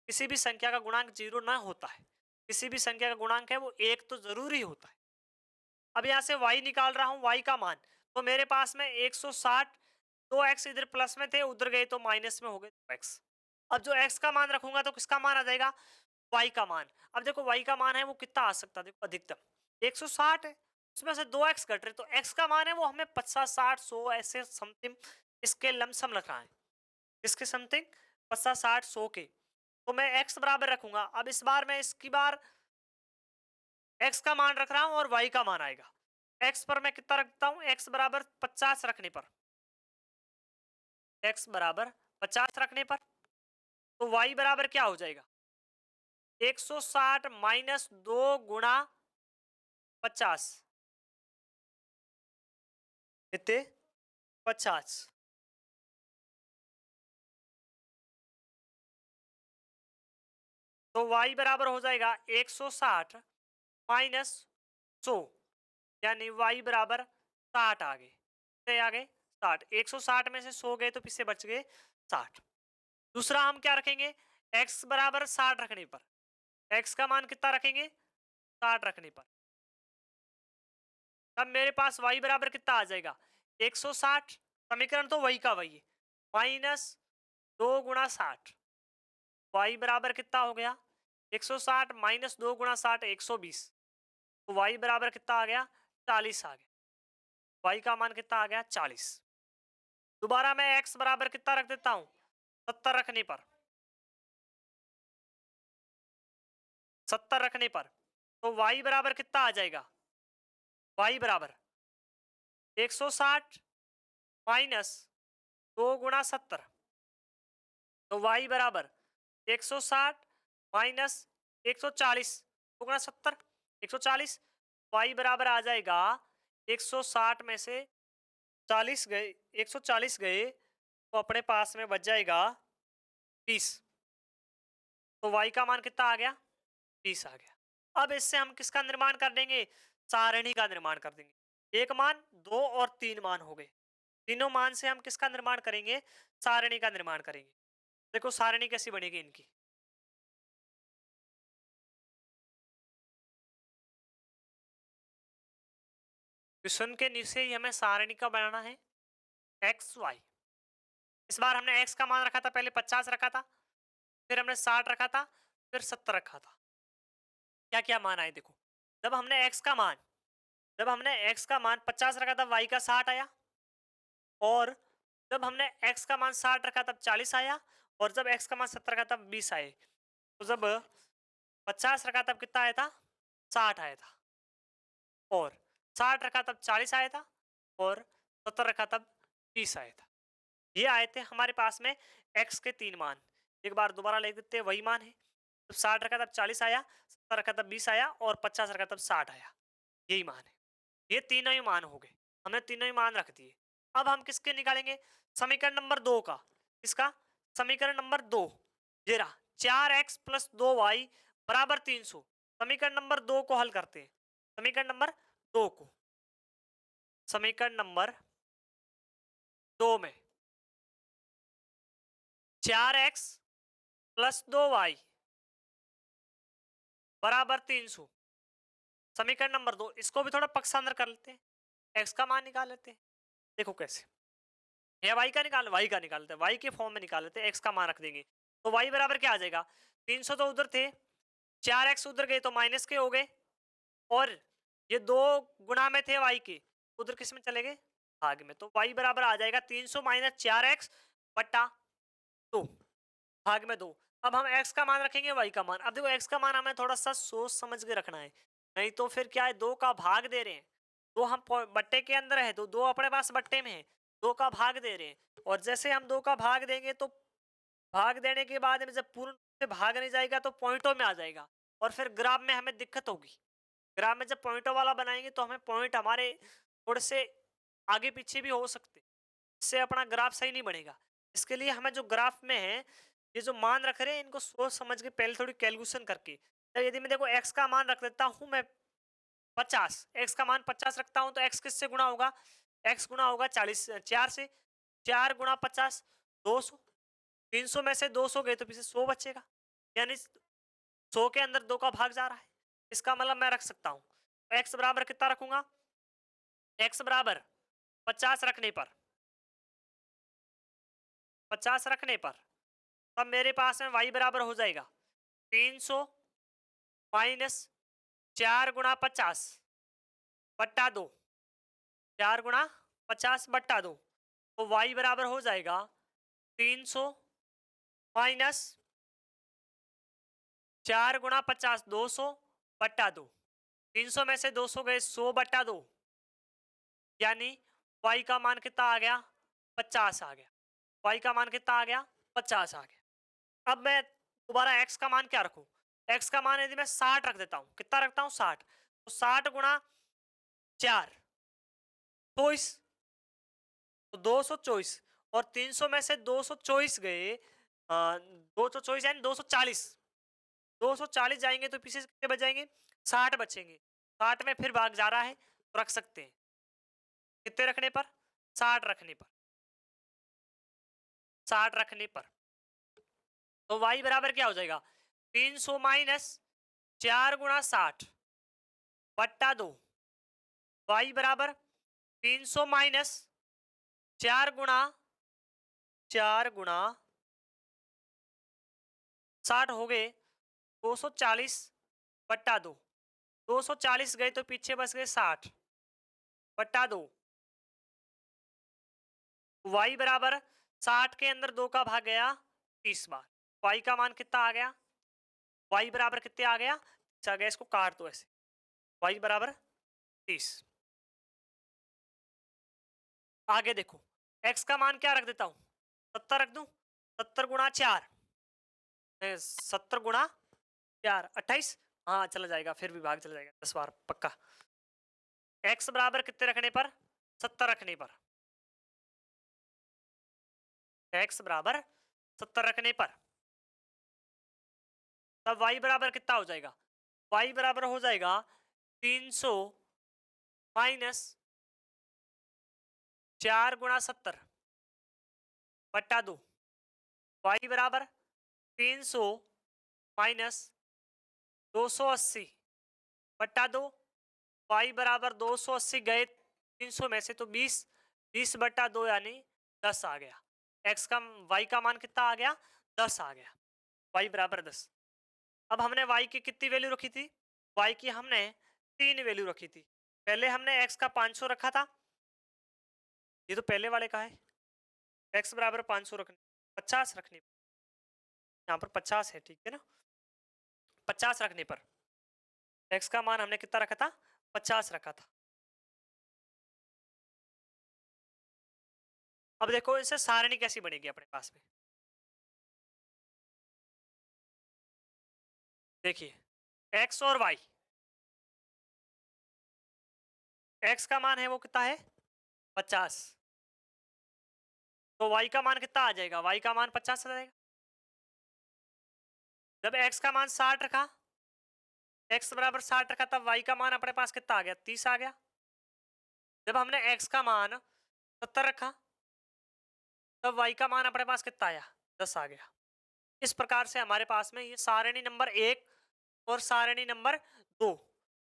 किसी भी संख्या का गुणांक जीरो ना होता है, किसी भी संख्या का गुणांक है वो एक तो जरूरी होता है। अब यहां से y निकाल रहा हूं, y का मान, तो मेरे पास में 160, 2x इधर प्लस में थे उधर गए तो माइनस में हो गए 2x। अब जो x का मान रखूंगा तो किसका मान आ जाएगा? y का मान। अब देखो y का मान है वो कितना आ सकता है? देखो अधिकतम 160 है, उसमें से 2x कट रहे तो x का मान है वो हमें 50, 60, 100 ऐसे समथिंग इसके लमसम रखना है। इसके समथिंग 50, 60, 100 के। तो मैं x बराबर रखूंगा। अब इस बार मैं इसकी बार x का मान रख रहा हूं और y का मान आएगा। x पर मैं कितना रखता हूं? x बराबर 50 रखने पर, x बराबर 50 रखने पर तो y बराबर क्या हो जाएगा? 160 माइनस 2 गुणा 50 कितने? 50। तो y बराबर हो जाएगा 160 माइनस 100, यानी y बराबर 60 आ गए। कितने आ गए? 60। 160 में से 100 गए तो पीछे बच गए 60। दूसरा हम क्या रखेंगे? x बराबर 60 रखने पर, x का मान कितना रखेंगे? 60 रखने पर तब मेरे पास y बराबर कितना आ जाएगा? 160 समीकरण तो वही का वही है, -2 × 60। y बराबर कितना हो गया, 160 -2 × 60 120। तो y बराबर कितना आ गया, 40 आ गया। y का मान कितना आ गया, 40। दोबारा मैं x बराबर कितना रख देता हूं, 70 रखने पर, 70 रखने पर तो y बराबर कितना आ जाएगा, y बराबर 160 -2 × 70। तो y बराबर 160 -140 2 × 70 140। y बराबर आ जाएगा 160 में से 40 गए, 140 गए तो अपने पास में बच जाएगा 20। तो y का मान कितना आ गया, 20 आ गया। अब इससे हम किसका निर्माण कर देंगे, सारणी का निर्माण कर देंगे। एक मान, दो और तीन मान हो गए, तीनों मान से हम किसका निर्माण करेंगे, सारणी का निर्माण करेंगे। देखो सारणी कैसी बनेगी इनकी, क्वेश्चन के नीचे ही हमें सारणी का बनाना है, एक्स वाई। इस बार हमने x का मान रखा था, पहले 50 रखा था, फिर हमने 60 रखा था, फिर 70 रखा था। क्या क्या मान आए देखो, जब हमने x का मान, जब हमने x का मान 50 रखा था, y का 60 आया, और जब हमने x का मान 60 रखा तब 40 आया, और जब x का मान 70 रखा तब 20 आए। तो जब 50 रखा तब कितना आया था, 60 आया था, और 60 रखा तब 40 आया था, और 70 रखा तब 20 आया था। ये आए थे हमारे पास में x के तीन मान। एक बार दोबारा लिख देते हैं, वही मान है, जब 60 रखा तब 40 आया, 70 रखा तब 20 आया, और 50 रखा तब 60 आया। यही मान है, ये तीनों ही मान हो गए, हमने तीनों ही मान रख दिए। अब हम किसके निकालेंगे, समीकरण नंबर 2 का। इसका समीकरण नंबर 2 ये रहा, 4x + 2y बराबर 300। समीकरण नंबर 2 को हल करते हैं, समीकरण नंबर 2 को, समीकरण नंबर 2 में 4x + 2y बराबर 300। समीकरण नंबर 2, इसको भी थोड़ा पक्षांतर कर लेते हैं, x का मान निकाल लेते हैं। देखो कैसे, या y का निकाल, y का निकालते हैं, y के फॉर्म में निकाल लेते हैं, x का मान रख देंगे। तो y बराबर क्या आ जाएगा, 300 तो उधर थे, 4x उधर गए तो माइनस के हो गए, और ये 2 गुणा में थे y के, उधर किस में चले गए, भाग में। तो y बराबर आ जाएगा 300 - 4x बट्टा 2, भाग में 2। अब हम x का मान रखेंगे, y का मान। अब देखो x का मान हमें थोड़ा सा सोच समझ के रखना है, नहीं तो फिर क्या है, 2 का भाग दे रहे हैं, 2 हम बट्टे के अंदर है तो 2 अपने पास बट्टे में है, 2 का भाग दे रहे हैं, और जैसे हम 2 का भाग देंगे तो भाग देने के बाद में जब पूर्ण से भाग नहीं जाएगा तो पॉइंटों में आ जाएगा, और फिर ग्राफ में हमें दिक्कत होगी। ग्राफ में जब पॉइंटों वाला बनाएंगे तो हमें पॉइंट हमारे थोड़े से आगे पीछे भी हो सकते, इससे अपना ग्राफ सही नहीं बनेगा। इसके लिए हमें जो ग्राफ में है, ये जो मान रख रहे हैं, इनको सोच समझ के पहले थोड़ी कैलकुलेशन करके, तो यदि मैं देखो x का मान रख देता हूं मैं 50, x का मान 50 रखता हूं तो x किससे गुणा होगा, x गुणा होगा 40 4 से, 4 × 50 200, 300 में से 200 गए तो पीछे 100 बचेगा, यानी 100 के अंदर 2 का भाग जा रहा है। इसका मतलब मैं रख सकता हूं, x बराबर कितना रखूंगा, x बराबर 50 रखने पर, 50 रखने पर तब मेरे पास में y बराबर हो जाएगा 300 माइनस 4 × 50 बट्टा 2, 4 × 50 बट्टा 2, तो y बराबर हो जाएगा 300 माइनस 4 × 50 200 बट्टा 2, 300 में से 200 गए 100 बट्टा 2, यानी y का मान कितना आ गया, 50 आ गया। y का मान कितना आ गया, 50 आ गया। अब मैं दोबारा x का मान क्या रखूं, x का मान यदि मैं 60 रख देता हूं, कितना रखता हूं 60, तो 60 × 4 24, तो 224, और 300 में से 224 गए, 224 यानी 240, 240 जाएंगे तो पीछे से कितने बच जाएंगे, 60 बचेंगे। 60 में फिर भाग जा रहा है तो रख सकते हैं, कितने रखने पर, 60 रखने पर, 60 रखने पर। तो y बराबर क्या हो जाएगा, 300 माइनस 4 × 60 बट्टा 2, y बराबर 300 माइनस 4 गुणा 60 हो गए 240/2। 240 गए तो पीछे बच गए 60/2। y बराबर 60 के अंदर 2 का भाग गया 30 बार। y का मान कितना आ गया? y बराबर कितने आ गया? अच्छा गया, इसको काट दो ऐसे। y बराबर 30। आगे देखो, x का मान क्या रख देता हूं? 70 रख दूं। 70 गुणा 4, 70 गुणा 4 28। हाँ चला जाएगा, फिर भी भाग चला जाएगा 10 बार पक्का। x बराबर कितने रखने पर? 70 रखने पर। x बराबर 70 रखने पर तब y बराबर कितना हो जाएगा? y बराबर हो जाएगा 300 माइनस 4 गुणा 70/2। y बराबर 300 माइनस 280/2। y बराबर 280 गए 300 में से तो 20/2 यानी 10 आ गया। x का y का मान कितना आ गया? 10 आ गया। y बराबर 10। अब हमने y की कितनी वैल्यू रखी थी? y की हमने 3 वैल्यू रखी थी। पहले हमने x का 500 रखा था, ये तो पहले वाले का है। x बराबर 500 रखने 50 रखने, यहाँ पर 50 है, ठीक है ना। 50 रखने पर x का मान हमने कितना रखा था? 50 रखा था। अब देखो इससे सारणी कैसी बनेगी अपने पास में। देखिए x और y, x का मान है वो कितना है? 50। तो y का मान कितना आ जाएगा? y का मान 50 आ जाएगा। जब x का मान 60 रखा, x बराबर 60 रखा, तब y का मान अपने पास कितना आ गया? 30 आ गया। जब हमने x का मान 70 रखा, तब y का मान अपने पास कितना आया? 10 आ गया। इस प्रकार से हमारे पास में ये सारणी नंबर 1 और सारणी नंबर 2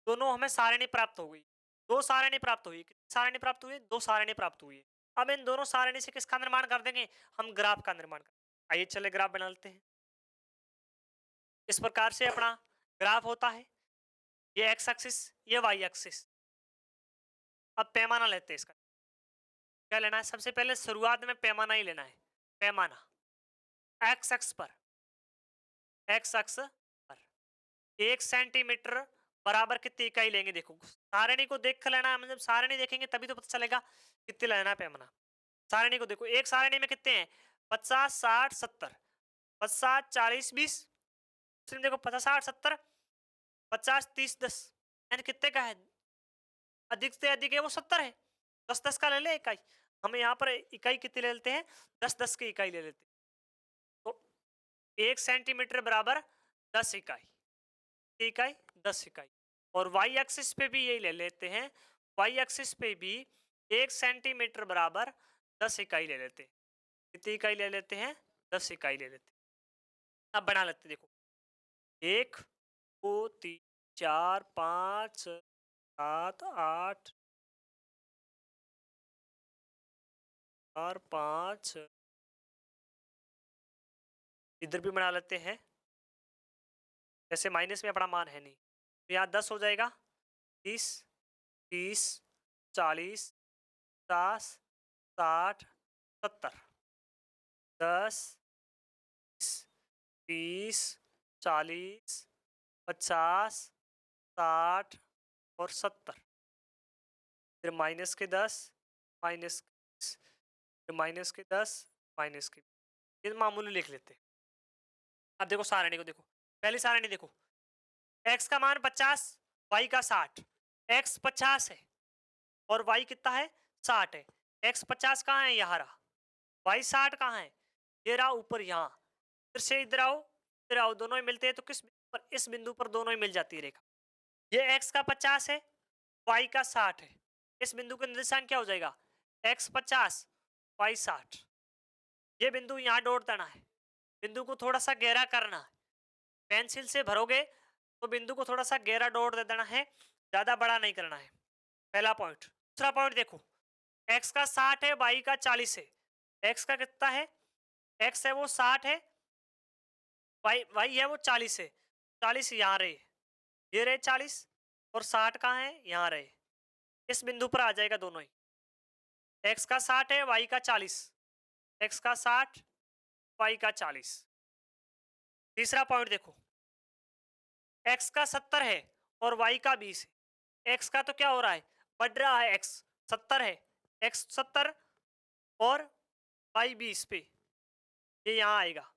दोनों हमें सारणी प्राप्त हो गई। 2 सारणी प्राप्त हुई। कितनी सारणी प्राप्त हुई? 2 सारणी प्राप्त हुई। अब इन दोनों सारणी से किसका निर्माण कर देंगे? हम ग्राफ का निर्माण कर। आइए चले ग्राफ बना लेते हैं। इस प्रकार से अपना ग्राफ होता है, ये x एक्सिस, ये y एक्सिस। अब पैमाना लेते हैं इसका। क्या लेना है? सबसे पहले शुरुआत में पैमाना ही लेना है। पैमाना x अक्ष पर, x अक्ष पर 1 सेंटीमीटर बराबर कितनी इकाई लेंगे? देखो सारणी को देख कर लेना है, मतलब सारणी देखेंगे तभी तो पता चलेगा कितने लेना है पैमाना। सारणी को देखो, एक सारणी में कितने हैं? 50 60 70, 50 40 20। देखो 50 60 70, 50 30 10, यानी कितने का है? अधिक से अधिक है वो 70 है। 10 10 का ले ले इकाई। हम यहाँ पर इकाई कितनी ले लेते हैं? 10 10 की इकाई ले लेते हैं। तो 1 सेंटीमीटर बराबर 10 इकाई, इकाई 10 इकाई। और y एक्सिस पे भी यही ले लेते हैं। y एक्सिस पे भी 1 सेंटीमीटर बराबर 10 इकाई ले लेते हैं। कितनी इकाई ले लेते हैं? 10 इकाई ले लेते हैं। अब बना लेते हैं। देखो 1 2 3 4 5 7 8 4 5, इधर भी बना लेते हैं। जैसे माइनस में अपना मान है नहीं, तो यहाँ 10 हो जाएगा। 20 30 40 50 60 70, 10 20 40 50 60 और 70। फिर माइनस के 10 माइनस, फिर माइनस के 10 माइनस के, ये मामूली लिख लेते हैं। अब देखो सारणी को देखो, पहली सारणी देखो, x का मान 50, y का 60। x 50 है और y कितना है? 60 है। x 50 कहाँ है? यहाँ रहा। y 60 कहाँ है? ये रहा ऊपर यहाँ। फिर से इधर आओ, इधर आओ, दोनों ही मिलते हैं तो किस पर? इस बिंदु पर दोनों ही मिल जाती है रेखा। ये x का 50 है, y का 60 है। इस बिंदु का निर्देशांक क्या हो जाएगा? x 50 y 60। ये बिंदु यहाँ डॉट देना है, बिंदु को थोड़ा सा गहरा करना है। पेंसिल से भरोगे तो बिंदु को थोड़ा सा गहरा डॉट दे देना है, ज्यादा बड़ा नहीं करना है। पहला पॉइंट। दूसरा पॉइंट देखो, x का 60 है, y का 40 है। x का कितना है, x है वो 60 है, y है वो 40 है। 40 यहाँ रहे, ये रहे 40, और 60 कहाँ है, यहाँ रहे। इस बिंदु पर आ जाएगा दोनों ही। x का 60 है, y का 40, x का 60, y का 40। तीसरा पॉइंट देखो, x का 70 है और y का 20 है। x का तो क्या हो रहा है, बढ़ रहा है, x 70 है, x 70 और y 20 पे, ये यहां आएगा।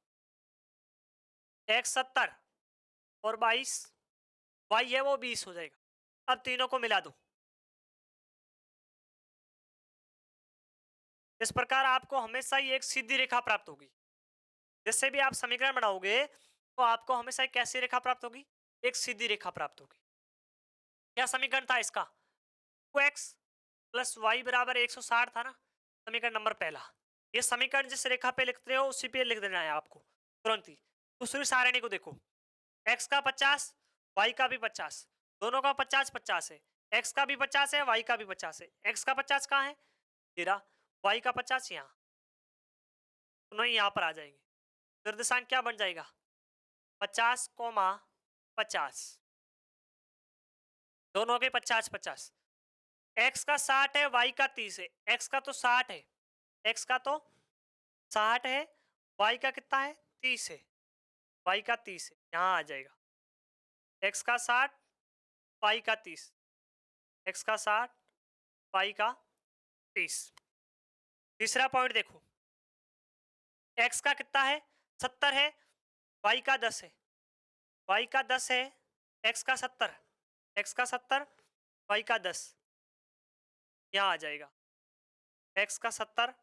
x 70 और 22, y है वो 20 हो जाएगा। अब तीनों को मिला दो। इस प्रकार आपको हमेशा ही एक सीधी रेखा प्राप्त होगी। जिससे भी आप समीकरण बनाओगे तो आपको हमेशा एक कैसी रेखा प्राप्त होगी, एक सीधी रेखा प्राप्त होगी। क्या समीकरण था इसका, 2x प्लस वाई बराबर 160 था ना, समीकरण नंबर पहला। ये समीकरण जिस रेखा पे लिखते हो उसी पे लिख देना है आपको तुरंत ही। दूसरी सारणी को देखो, x का 50, y का भी 50, दोनों का 50 50 है। x का भी 50 है, y का भी 50 है। x का 50 कहाँ है, तेरा, y का 50 यहाँ, दोनों ही यहाँ पर आ जाएंगे। निर्देशांक क्या बन जाएगा, 50,50, दोनों के 50 50। x का 60 है, y का 30 है। x का तो 60 है, x का तो 60 है, y का कितना है, 30 है, y का 30 है, यहाँ आ जाएगा। x का 60, y का 30, x का 60, y का 30। तीसरा पॉइंट देखो, x का कितना है, 70 है, y का 10 है, y का 10 है, x का 70, x का 70, y का 10, यहाँ आ जाएगा। x का 70,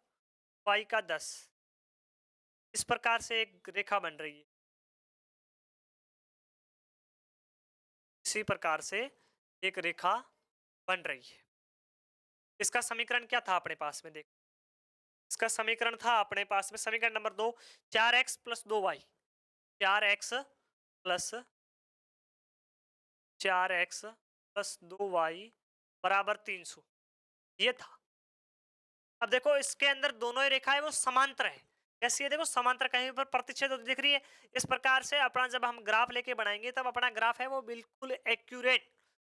y का 10, इस प्रकार से एक रेखा बन रही है। इसी प्रकार से एक रेखा बन रही है। इसका समीकरण क्या था अपने पास में, देखो इसका समीकरण था अपने पास में, समीकरण number 2, 4x plus 2y, 4x plus 4x plus 2y बराबर 300, ये था। अब देखो इसके अंदर दोनों ही रेखाएं वो समांतर है। कैसी है, देखो समांतर, कहीं पर प्रतिच्छेद होती दिख रही है। इस प्रकार से अपना जब हम ग्राफ लेके बनाएंगे तब अपना ग्राफ है वो बिल्कुल एक्यूरेट,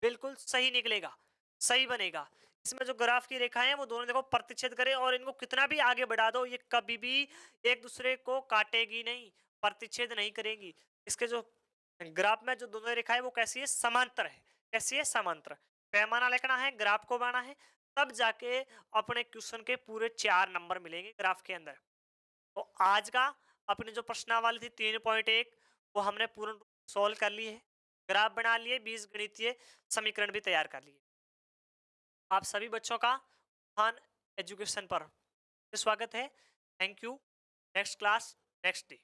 बिल्कुल सही निकलेगा, सही बनेगा। इसमें जो ग्राफ की रेखाएं हैं वो दोनों देखो प्रतिच्छेद करें, और इनको कितना भी आगे बढ़ा दो ये कभी भी एक दूसरे को काटेगी नहीं, प्रतिच्छेद नहीं करेंगी। इसके जो ग्राफ में जो दोनों रेखाएं वो कैसी है, समांतर है। कैसी है, समांतर। पैमाना लिखना है, ग्राफ को बनाना है, तब जाके अपने क्वेश्चन के पूरे 4 नंबर मिलेंगे ग्राफ के अंदर। तो आज का अपनी जो प्रश्नावली थी 3.1 वो हमने पूर्ण सॉल्व कर ली है, ग्राफ बना लिए, बीजगणितीय समीकरण भी तैयार कर लिए। आप सभी बच्चों का खान एजुकेशन पर स्वागत है। Thank you. Next class next day.